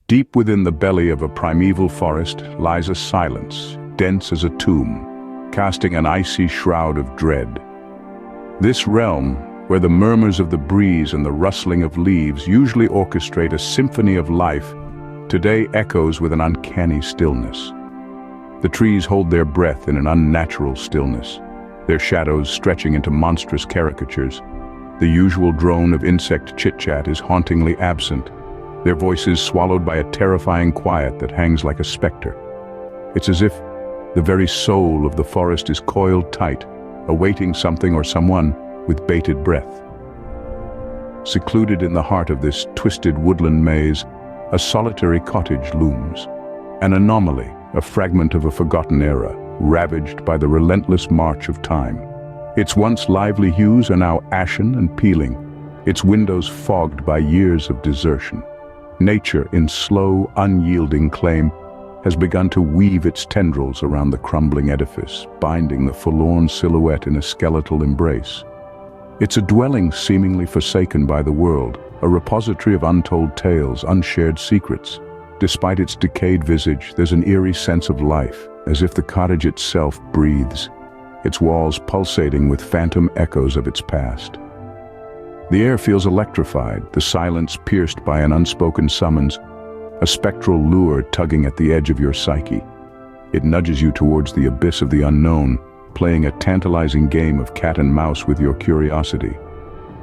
Deep within the belly of a primeval forest lies a silence, dense as a tomb, casting an icy shroud of dread. This realm, where the murmurs of the breeze and the rustling of leaves usually orchestrate a symphony of life, today echoes with an uncanny stillness. The trees hold their breath in an unnatural stillness, their shadows stretching into monstrous caricatures. The usual drone of insect chit-chat is hauntingly absent, their voices swallowed by a terrifying quiet that hangs like a specter. It's as if the very soul of the forest is coiled tight, awaiting something or someone with bated breath. Secluded in the heart of this twisted woodland maze, a solitary cottage looms, an anomaly, a fragment of a forgotten era, ravaged by the relentless march of time. Its once lively hues are now ashen and peeling, its windows fogged by years of desertion. Nature, in slow, unyielding claim, has begun to weave its tendrils around the crumbling edifice, binding the forlorn silhouette in a skeletal embrace. It's a dwelling seemingly forsaken by the world, a repository of untold tales, unshared secrets. Despite its decayed visage, there's an eerie sense of life, as if the cottage itself breathes, its walls pulsating with phantom echoes of its past. The air feels electrified, the silence pierced by an unspoken summons, a spectral lure tugging at the edge of your psyche. It nudges you towards the abyss of the unknown, playing a tantalizing game of cat and mouse with your curiosity.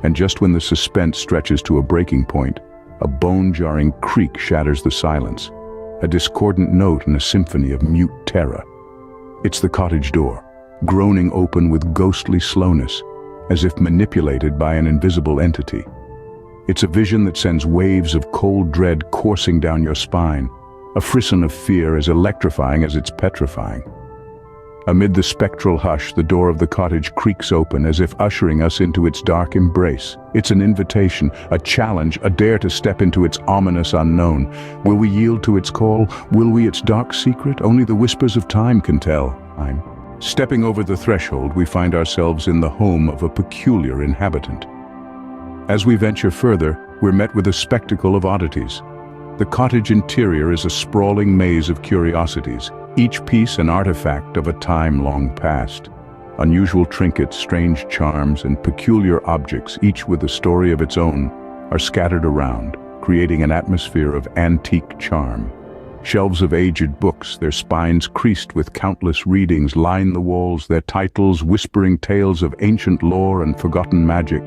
And just when the suspense stretches to a breaking point, a bone-jarring creak shatters the silence, a discordant note in a symphony of mute terror. It's the cottage door, groaning open with ghostly slowness, as if manipulated by an invisible entity. It's a vision that sends waves of cold dread coursing down your spine, a frisson of fear as electrifying as it's petrifying. Amid the spectral hush, the door of the cottage creaks open as if ushering us into its dark embrace. It's an invitation, a challenge, a dare to step into its ominous unknown. Will we yield to its call? Will we its dark secret? Only the whispers of time can tell. Stepping over the threshold, we find ourselves in the home of a peculiar inhabitant. As we venture further, we're met with a spectacle of oddities. The cottage interior is a sprawling maze of curiosities, each piece an artifact of a time long past. Unusual trinkets, strange charms, and peculiar objects, each with a story of its own, are scattered around, creating an atmosphere of antique charm. Shelves of aged books, their spines creased with countless readings, line the walls, their titles whispering tales of ancient lore and forgotten magic.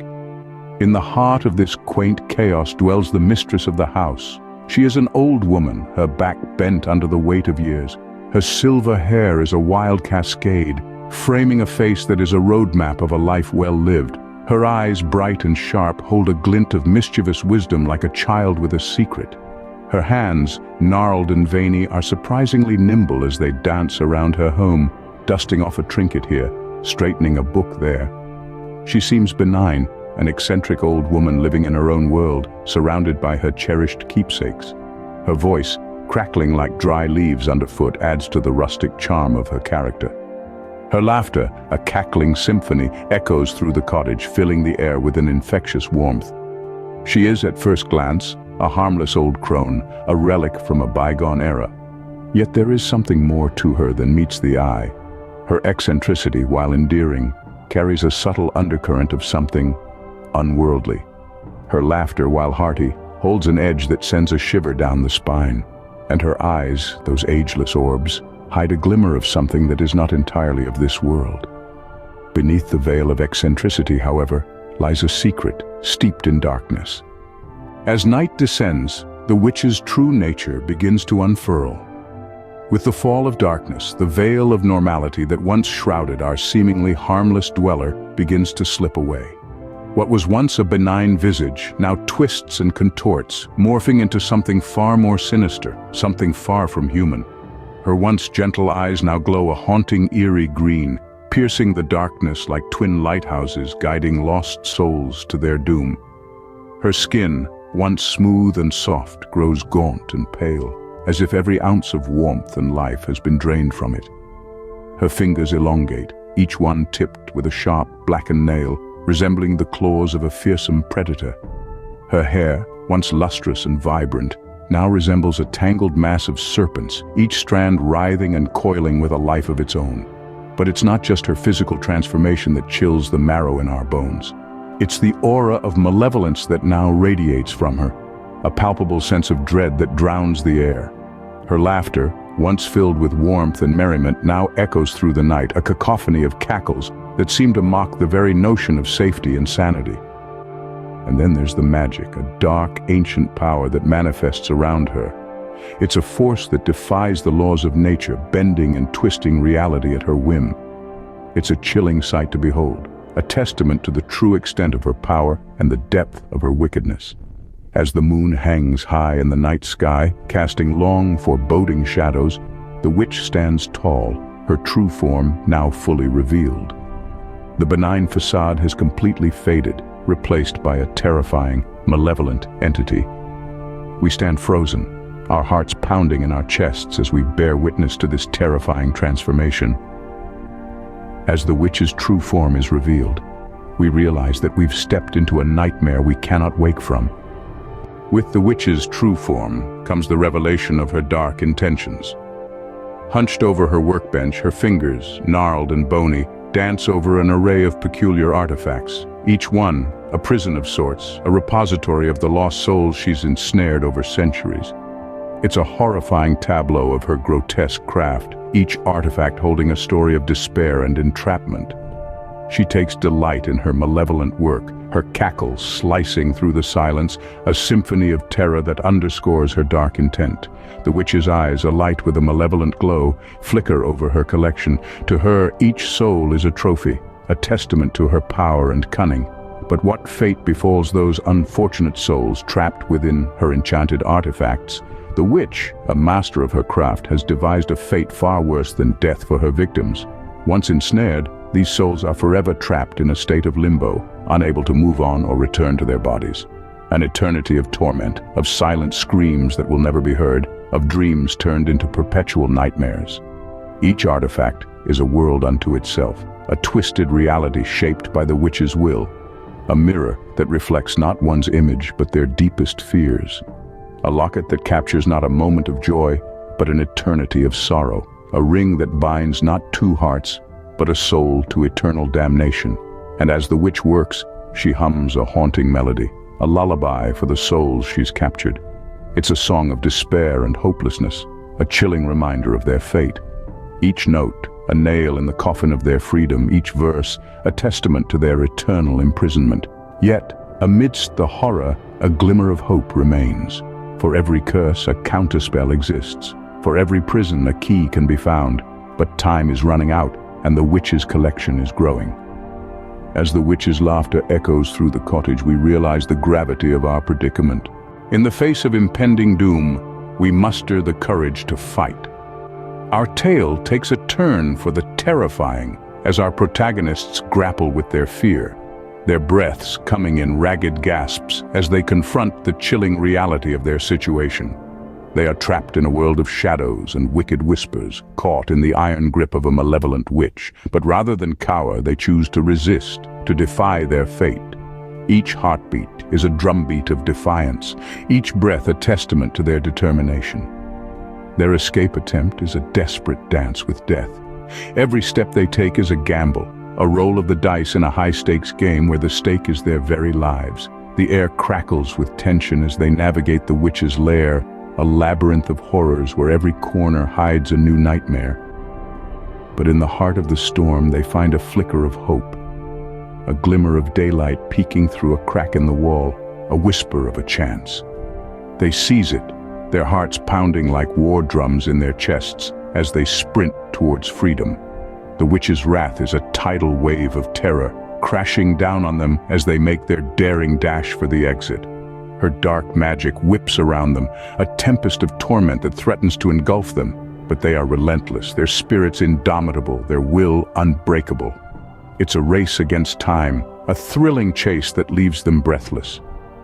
In the heart of this quaint chaos dwells the mistress of the house. She is an old woman, her back bent under the weight of years. Her silver hair is a wild cascade, framing a face that is a roadmap of a life well lived. Her eyes, bright and sharp, hold a glint of mischievous wisdom like a child with a secret. Her hands, gnarled and veiny, are surprisingly nimble as they dance around her home, dusting off a trinket here, straightening a book there. She seems benign, an eccentric old woman living in her own world, surrounded by her cherished keepsakes. Her voice, crackling like dry leaves underfoot, adds to the rustic charm of her character. Her laughter, a cackling symphony, echoes through the cottage, filling the air with an infectious warmth. She is, at first glance, a harmless old crone, a relic from a bygone era. Yet there is something more to her than meets the eye. Her eccentricity, while endearing, carries a subtle undercurrent of something unworldly. Her laughter, while hearty, holds an edge that sends a shiver down the spine. And her eyes, those ageless orbs, hide a glimmer of something that is not entirely of this world. Beneath the veil of eccentricity, however, lies a secret, steeped in darkness. As night descends, the witch's true nature begins to unfurl. With the fall of darkness, the veil of normality that once shrouded our seemingly harmless dweller begins to slip away. What was once a benign visage now twists and contorts, morphing into something far more sinister, something far from human. Her once gentle eyes now glow a haunting, eerie green, piercing the darkness like twin lighthouses guiding lost souls to their doom. Her skin, once smooth and soft, grows gaunt and pale, as if every ounce of warmth and life has been drained from it. Her fingers elongate, each one tipped with a sharp, blackened nail, resembling the claws of a fearsome predator. Her hair, once lustrous and vibrant, now resembles a tangled mass of serpents, each strand writhing and coiling with a life of its own. But it's not just her physical transformation that chills the marrow in our bones. It's the aura of malevolence that now radiates from her, a palpable sense of dread that drowns the air. Her laughter, once filled with warmth and merriment, now echoes through the night, a cacophony of cackles that seem to mock the very notion of safety and sanity. And then there's the magic, a dark, ancient power that manifests around her. It's a force that defies the laws of nature, bending and twisting reality at her whim. It's a chilling sight to behold, a testament to the true extent of her power and the depth of her wickedness. As the moon hangs high in the night sky, casting long, foreboding shadows, the witch stands tall, her true form now fully revealed. The benign facade has completely faded, replaced by a terrifying, malevolent entity. We stand frozen, our hearts pounding in our chests as we bear witness to this terrifying transformation. As the witch's true form is revealed, we realize that we've stepped into a nightmare we cannot wake from. With the witch's true form comes the revelation of her dark intentions. Hunched over her workbench, her fingers, gnarled and bony, dance over an array of peculiar artifacts, each one a prison of sorts, a repository of the lost souls she's ensnared over centuries. It's a horrifying tableau of her grotesque craft, each artifact holding a story of despair and entrapment. She takes delight in her malevolent work, her cackles slicing through the silence, a symphony of terror that underscores her dark intent. The witch's eyes, alight with a malevolent glow, flicker over her collection. To her, each soul is a trophy, a testament to her power and cunning. But what fate befalls those unfortunate souls trapped within her enchanted artifacts? The witch, a master of her craft, has devised a fate far worse than death for her victims. Once ensnared, these souls are forever trapped in a state of limbo, unable to move on or return to their bodies. An eternity of torment, of silent screams that will never be heard, of dreams turned into perpetual nightmares. Each artifact is a world unto itself, a twisted reality shaped by the witch's will, a mirror that reflects not one's image but their deepest fears, a locket that captures not a moment of joy but an eternity of sorrow, a ring that binds not two hearts but a soul to eternal damnation. And as the witch works, she hums a haunting melody, a lullaby for the souls she's captured. It's a song of despair and hopelessness, a chilling reminder of their fate. Each note, a nail in the coffin of their freedom, each verse, a testament to their eternal imprisonment. Yet, amidst the horror, a glimmer of hope remains. For every curse, a counterspell exists. For every prison, a key can be found. But time is running out, and the witch's collection is growing. As the witch's laughter echoes through the cottage, we realize the gravity of our predicament. In the face of impending doom, we muster the courage to fight. Our tale takes a turn for the terrifying as our protagonists grapple with their fear, their breaths coming in ragged gasps as they confront the chilling reality of their situation. They are trapped in a world of shadows and wicked whispers, caught in the iron grip of a malevolent witch. But rather than cower, they choose to resist, to defy their fate. Each heartbeat is a drumbeat of defiance, each breath a testament to their determination. Their escape attempt is a desperate dance with death. Every step they take is a gamble, a roll of the dice in a high-stakes game where the stake is their very lives. The air crackles with tension as they navigate the witch's lair, a labyrinth of horrors where every corner hides a new nightmare. But in the heart of the storm, they find a flicker of hope, a glimmer of daylight peeking through a crack in the wall, a whisper of a chance. They seize it, their hearts pounding like war drums in their chests as they sprint towards freedom. The witch's wrath is a tidal wave of terror, crashing down on them as they make their daring dash for the exit. Her dark magic whips around them, a tempest of torment that threatens to engulf them. But they are relentless, their spirits indomitable, their will unbreakable. It's a race against time, a thrilling chase that leaves them breathless.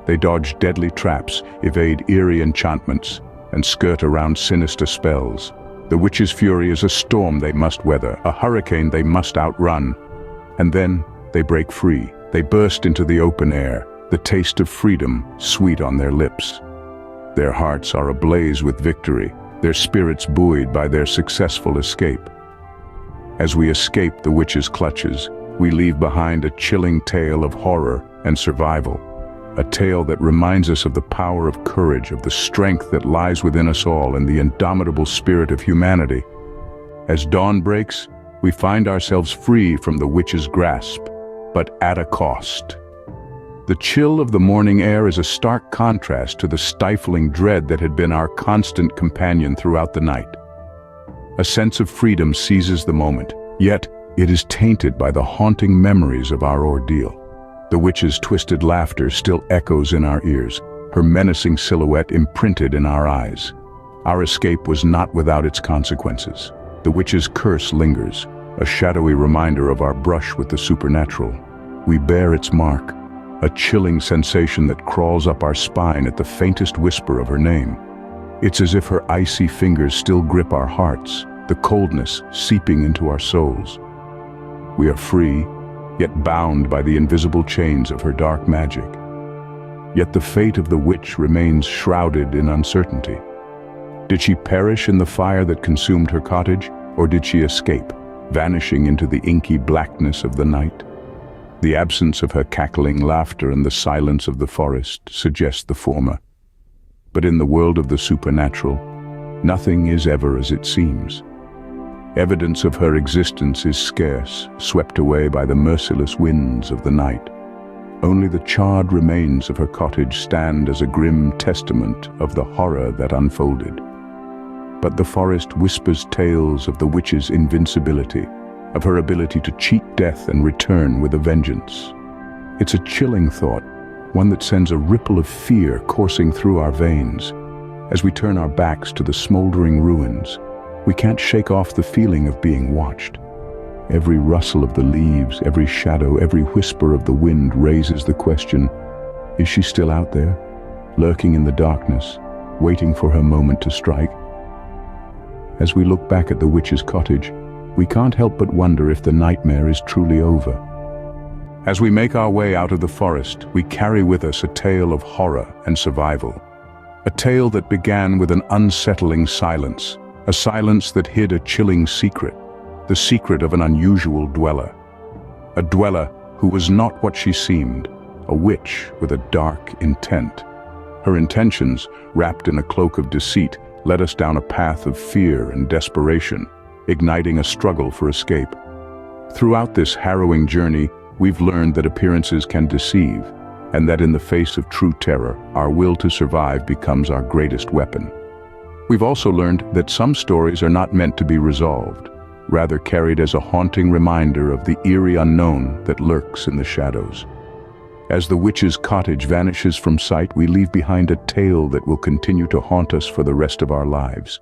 They dodge deadly traps, evade eerie enchantments, and skirt around sinister spells. The witch's fury is a storm they must weather, a hurricane they must outrun. And then they break free. They burst into the open air, the taste of freedom sweet on their lips. Their hearts are ablaze with victory, their spirits buoyed by their successful escape. As we escape the witch's clutches, we leave behind a chilling tale of horror and survival. A tale that reminds us of the power of courage, of the strength that lies within us all, and the indomitable spirit of humanity. As dawn breaks, we find ourselves free from the witch's grasp, but at a cost. The chill of the morning air is a stark contrast to the stifling dread that had been our constant companion throughout the night. A sense of freedom seizes the moment, yet it is tainted by the haunting memories of our ordeal. The witch's twisted laughter still echoes in our ears, her menacing silhouette imprinted in our eyes. Our escape was not without its consequences. The witch's curse lingers, a shadowy reminder of our brush with the supernatural. We bear its mark, a chilling sensation that crawls up our spine at the faintest whisper of her name. It's as if her icy fingers still grip our hearts, the coldness seeping into our souls. We are free, yet bound by the invisible chains of her dark magic. Yet the fate of the witch remains shrouded in uncertainty. Did she perish in the fire that consumed her cottage, or did she escape, vanishing into the inky blackness of the night? The absence of her cackling laughter and the silence of the forest suggest the former. But in the world of the supernatural, nothing is ever as it seems. Evidence of her existence is scarce, swept away by the merciless winds of the night. Only the charred remains of her cottage stand as a grim testament of the horror that unfolded. But the forest whispers tales of the witch's invincibility, of her ability to cheat death and return with a vengeance. It's a chilling thought, one that sends a ripple of fear coursing through our veins. As we turn our backs to the smoldering ruins, we can't shake off the feeling of being watched. Every rustle of the leaves, every shadow, every whisper of the wind raises the question, is she still out there, lurking in the darkness, waiting for her moment to strike? As we look back at the witch's cottage, we can't help but wonder if the nightmare is truly over. As we make our way out of the forest, we carry with us a tale of horror and survival. A tale that began with an unsettling silence, a silence that hid a chilling secret, the secret of an unusual dweller. A dweller who was not what she seemed, a witch with a dark intent. Her intentions, wrapped in a cloak of deceit, led us down a path of fear and desperation, igniting a struggle for escape. Throughout this harrowing journey, we've learned that appearances can deceive, and that in the face of true terror, our will to survive becomes our greatest weapon. We've also learned that some stories are not meant to be resolved, rather carried as a haunting reminder of the eerie unknown that lurks in the shadows. As the witch's cottage vanishes from sight, we leave behind a tale that will continue to haunt us for the rest of our lives.